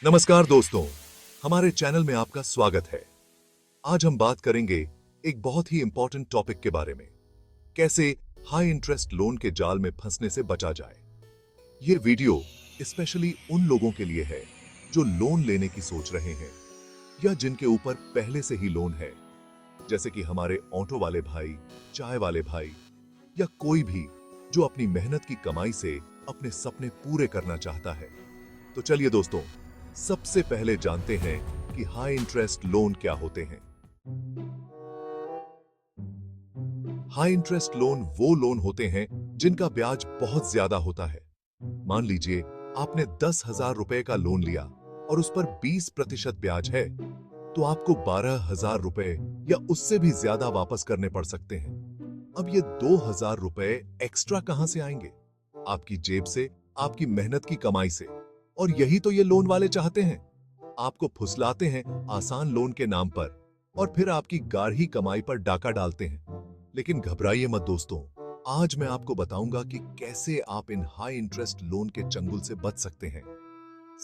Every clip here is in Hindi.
नमस्कार दोस्तों, हमारे चैनल में आपका स्वागत है। आज हम बात करेंगे एक बहुत ही इंपॉर्टेंट टॉपिक के बारे में, कैसे हाई इंटरेस्ट लोन के जाल में फंसने से बचा जाए। ये वीडियो स्पेशली उन लोगों के लिए है जो लोन लेने की सोच रहे हैं या जिनके ऊपर पहले से ही लोन है, जैसे कि हमारे ऑटो वाले भाई, चाय वाले भाई या कोई भी जो अपनी मेहनत की कमाई से अपने सपने पूरे करना चाहता है। तो चलिए दोस्तों, सबसे पहले जानते हैं कि हाई इंटरेस्ट लोन क्या होते हैं। हाई इंटरेस्ट लोन वो लोन होते हैं जिनका ब्याज बहुत ज्यादा होता है। मान लीजिए आपने 10,000 रुपए का लोन लिया और उस पर 20% ब्याज है, तो आपको 12,000 रुपए या उससे भी ज्यादा वापस करने पड़ सकते हैं। अब ये 2,000 रुपए एक्स्ट्रा कहां से आएंगे? आपकी जेब से, आपकी मेहनत की कमाई से। और यही तो ये लोन वाले चाहते हैं। आपको फुसलाते हैं आसान लोन के नाम पर और फिर आपकी गाढ़ी कमाई पर डाका डालते हैं। लेकिन घबराइए मत दोस्तों, आज मैं आपको बताऊंगा कि कैसे आप इन हाई इंटरेस्ट लोन के चंगुल से बच सकते हैं।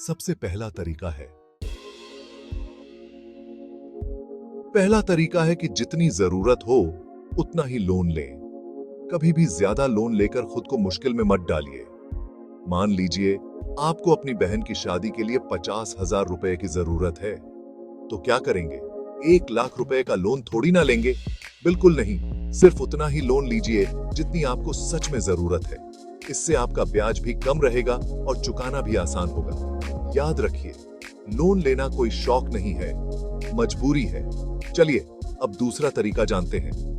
सबसे पहला तरीका है कि जितनी जरूरत हो उतना ही लोन लें। कभी भी ज्यादा लोन लेकर खुद को मुश्किल में मत डालिए। मान लीजिए आपको अपनी बहन की शादी के लिए 50,000 रुपए की जरूरत है, तो क्या करेंगे? 1,00,000 रुपए का लोन थोड़ी ना लेंगे। बिल्कुल नहीं, सिर्फ उतना ही लोन लीजिए जितनी आपको सच में जरूरत है। इससे आपका ब्याज भी कम रहेगा और चुकाना भी आसान होगा। याद रखिए, लोन लेना कोई शौक नहीं है, मजबूरी है। चलिए अब दूसरा तरीका जानते हैं।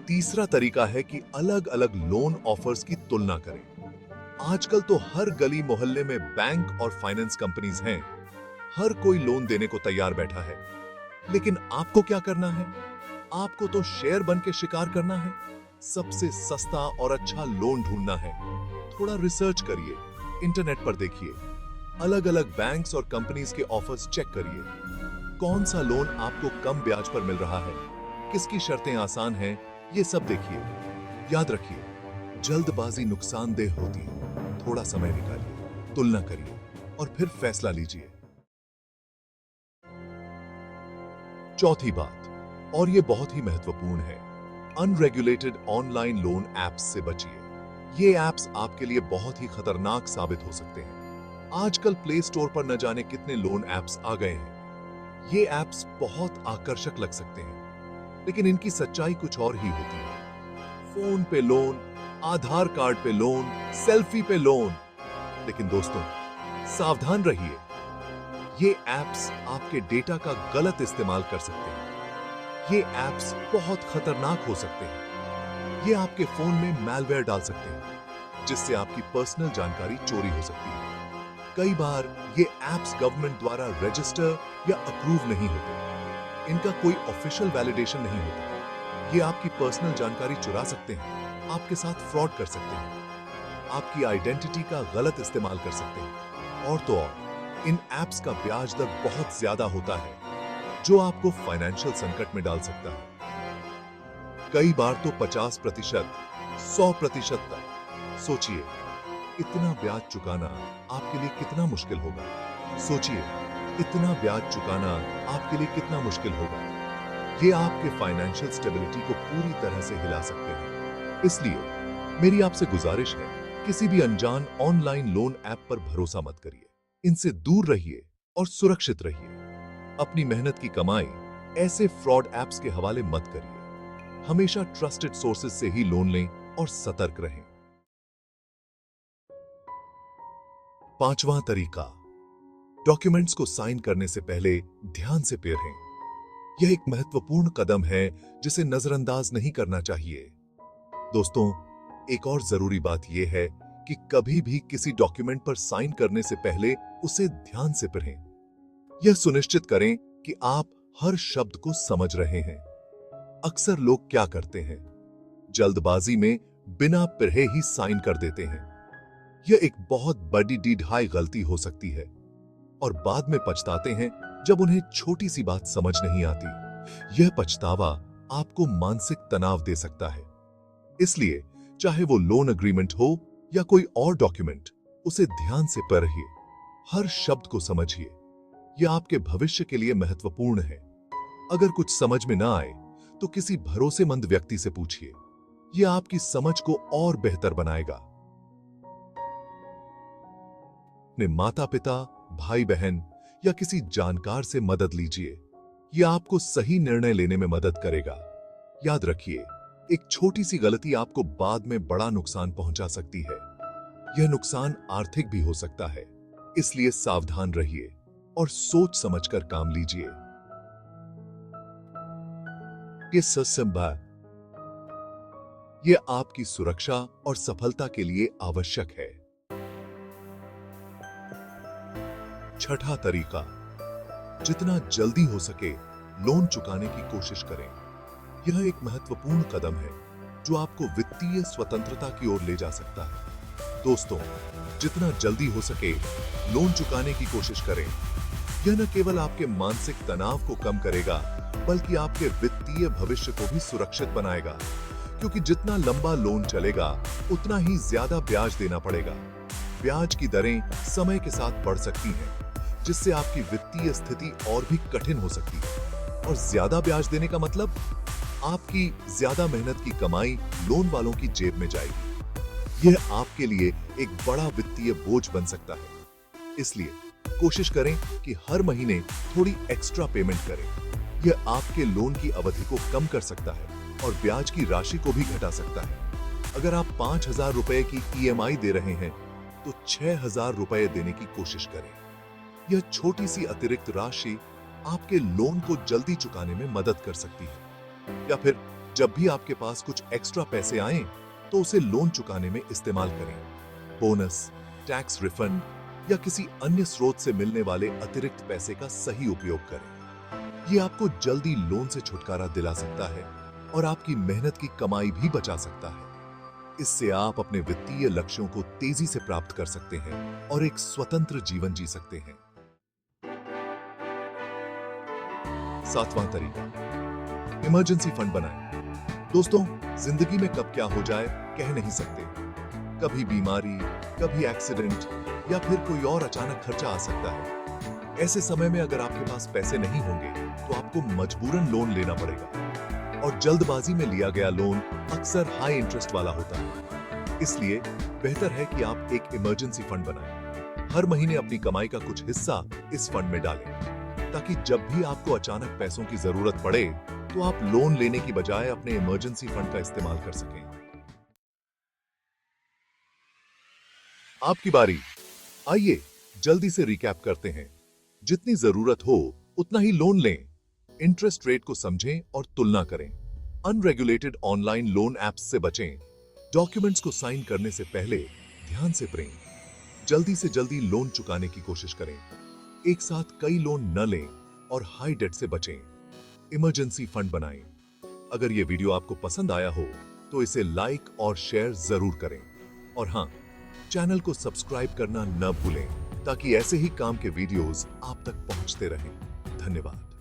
तीसरा तरीका है कि अलग अलग लोन ऑफर्स की तुलना करें। आजकल तो हर गली मोहल्ले में बैंक और फाइनेंस कंपनीज हैं। हर कोई लोन देने को तैयार बैठा है। लेकिन आपको क्या करना है? आपको तो शेयर बन के शिकार करना है। सबसे सस्ता और अच्छा लोन ढूंढना है। थोड़ा रिसर्च करिए, इंटरनेट पर देखिए, अलग अलग बैंक्स और कंपनीज के ऑफर्स चेक करिए। कौन सा लोन आपको कम ब्याज पर मिल रहा है, किसकी शर्तें आसान हैं, ये सब देखिए। याद रखिए, जल्दबाजी नुकसानदेह होती है। थोड़ा समय निकालिए, तुलना करिए और फिर फैसला लीजिए। चौथी बात, और ये बहुत ही महत्वपूर्ण है, अनरेगुलेटेड ऑनलाइन लोन एप्स से बचिए। ये एप्स आपके लिए बहुत ही खतरनाक साबित हो सकते हैं। आजकल प्ले स्टोर पर न जाने कितने लोन एप्स आ गए हैं। ये एप्स बहुत आकर्षक लग सकते हैं, लेकिन इनकी सच्चाई कुछ और ही होती है। फोन पे लोन, आधार कार्ड पे लोन, सेल्फी पे लोन। लेकिन दोस्तों, सावधान रहिए, ये एप्स आपके डेटा का गलत इस्तेमाल कर सकते हैं। ये एप्स बहुत खतरनाक हो सकते हैं। ये आपके फोन में मैलवेयर डाल सकते हैं, जिससे आपकी पर्सनल जानकारी चोरी हो सकती है। कई बार ये एप्स गवर्नमेंट द्वारा रजिस्टर या अप्रूव नहीं होते। इनका कोई ऑफिशियल वैलिडेशन नहीं होता। ये आपकी पर्सनल जानकारी चुरा सकते हैं, आपके साथ फ्रॉड कर सकते हैं, आपकी आइडेंटिटी का गलत इस्तेमाल कर सकते हैं। और तो और, इन एप्स का ब्याज दर बहुत ज्यादा होता है, जो आपको फाइनेंशियल संकट में डाल सकता है। कई बार तो 50%, 100% तक। सोचिए, इतना ब्याज चुकाना आपके लिए कितना मुश्किल होगा। सोचिए, इतना ब्याज चुकाना आपके लिए कितना मुश्किल होगा। ये आपके फाइनेंशियल स्टेबिलिटी को पूरी तरह से हिला सकते हैं। इसलिए मेरी आपसे गुजारिश है, किसी भी अनजान ऑनलाइन लोन ऐप पर भरोसा मत करिए। इनसे दूर रहिए और सुरक्षित रहिए। अपनी मेहनत की कमाई ऐसे फ्रॉड ऐप्स के हवाले मत करिए। हमेशा ट्रस्टेड सोर्सेज से ही लोन लें और सतर्क रहें। पांचवा तरीका, डॉक्यूमेंट्स को साइन करने से पहले ध्यान से पढ़ें। यह एक महत्वपूर्ण कदम है जिसे नजरअंदाज नहीं करना चाहिए। दोस्तों, एक और जरूरी बात यह है कि कभी भी किसी डॉक्यूमेंट पर साइन करने से पहले उसे ध्यान से पढ़ें। यह सुनिश्चित करें कि आप हर शब्द को समझ रहे हैं। अक्सर लोग क्या करते हैं, जल्दबाजी में बिना पढ़े ही साइन कर देते हैं। यह एक बहुत बड़ी ढाई गलती हो सकती है और बाद में पछताते हैं जब उन्हें छोटी सी बात समझ नहीं आती। यह पछतावा आपको मानसिक तनाव दे सकता है। इसलिए चाहे वो लोन एग्रीमेंट हो या कोई और डॉक्यूमेंट, उसे ध्यान से पढ़िए, हर शब्द को समझिए। यह आपके भविष्य के लिए महत्वपूर्ण है। अगर कुछ समझ में ना आए तो किसी भरोसेमंद व्यक्ति से पूछिए, यह आपकी समझ को और बेहतर बनाएगा। अपने माता पिता, भाई बहन या किसी जानकार से मदद लीजिए, यह आपको सही निर्णय लेने में मदद करेगा। याद रखिए, एक छोटी सी गलती आपको बाद में बड़ा नुकसान पहुंचा सकती है। यह नुकसान आर्थिक भी हो सकता है, इसलिए सावधान रहिए और सोच समझकर काम लीजिए। यह आपकी सुरक्षा और सफलता के लिए आवश्यक है। छठा तरीका, जितना जल्दी हो सके लोन चुकाने की कोशिश करें। यह एक महत्वपूर्ण कदम है जो आपको वित्तीय स्वतंत्रता की ओर ले जा सकता है। दोस्तों, जितना जल्दी हो सके लोन चुकाने की कोशिश करें। यह न केवल आपके मानसिक तनाव को कम करेगा, बल्कि आपके वित्तीय भविष्य को भी सुरक्षित बनाएगा, क्योंकि जितना लंबा लोन चलेगा उतना ही ज्यादा ब्याज देना पड़ेगा। ब्याज की दरें समय के साथ बढ़ सकती हैं, जिससे आपकी वित्तीय स्थिति और भी कठिन हो सकती है। और ज्यादा ब्याज देने का मतलब आपकी ज्यादा मेहनत की कमाई लोन वालों की जेब में जाएगी। यह आपके लिए एक बड़ा वित्तीय बोझ बन सकता है। इसलिए कोशिश करें कि हर महीने थोड़ी एक्स्ट्रा पेमेंट करें। यह आपके लोन की अवधि को कम कर सकता है और ब्याज की राशि को भी घटा सकता है। अगर आप 5,000 रुपए की ईएमआई दे रहे हैं तो 6,000 रुपए देने की कोशिश करें। यह छोटी सी अतिरिक्त राशि आपके लोन को जल्दी चुकाने में मदद कर सकती है। या फिर जब भी आपके पास कुछ एक्स्ट्रा पैसे आएं, तो उसे लोन चुकाने में इस्तेमाल करें। बोनस, टैक्स रिफंड या किसी अन्य स्रोत से मिलने वाले अतिरिक्त पैसे का सही उपयोग करें। यह आपको जल्दी लोन से छुटकारा दिला सकता है और आपकी मेहनत की कमाई भी बचा सकता है। इससे आप अपने वित्तीय लक्ष्यों को तेजी से प्राप्त कर सकते हैं और एक स्वतंत्र जीवन जी सकते हैं। सातवां तरीका, इमरजेंसी फंड बनाएं। दोस्तों, जिंदगी में कब क्या हो जाए कह नहीं सकते। कभी बीमारी, कभी एक्सीडेंट या फिर कोई और अचानक खर्चा आ सकता है। ऐसे समय में अगर आपके पास पैसे नहीं होंगे तो आपको मजबूरन लोन लेना पड़ेगा, और जल्दबाजी में लिया गया लोन अक्सर हाई इंटरेस्ट वाला होता है। इसलिए बेहतर है कि आप एक इमरजेंसी फंड बनाएं। हर महीने अपनी कमाई का कुछ हिस्सा इस फंड में डालें, ताकि जब भी आपको अचानक पैसों की जरूरत पड़े तो आप लोन लेने की बजाय अपने इमरजेंसी फंड का इस्तेमाल कर सकें। आपकी बारी। आइए जल्दी से रिकैप करते हैं। जितनी जरूरत हो उतना ही लोन लें। इंटरेस्ट रेट को समझें और तुलना करें। अनरेगुलेटेड ऑनलाइन लोन ऐप्स से बचें। डॉक्यूमेंट्स को साइन करने से पहले ध्यान से पढ़ें। जल्दी से जल्दी लोन चुकाने की कोशिश करें। एक साथ कई लोन न लें और हाई डेट से बचें। इमरजेंसी फंड बनाएं। अगर यह वीडियो आपको पसंद आया हो तो इसे लाइक और शेयर जरूर करें। और हां, चैनल को सब्सक्राइब करना न भूलें, ताकि ऐसे ही काम के वीडियोस आप तक पहुंचते रहें। धन्यवाद।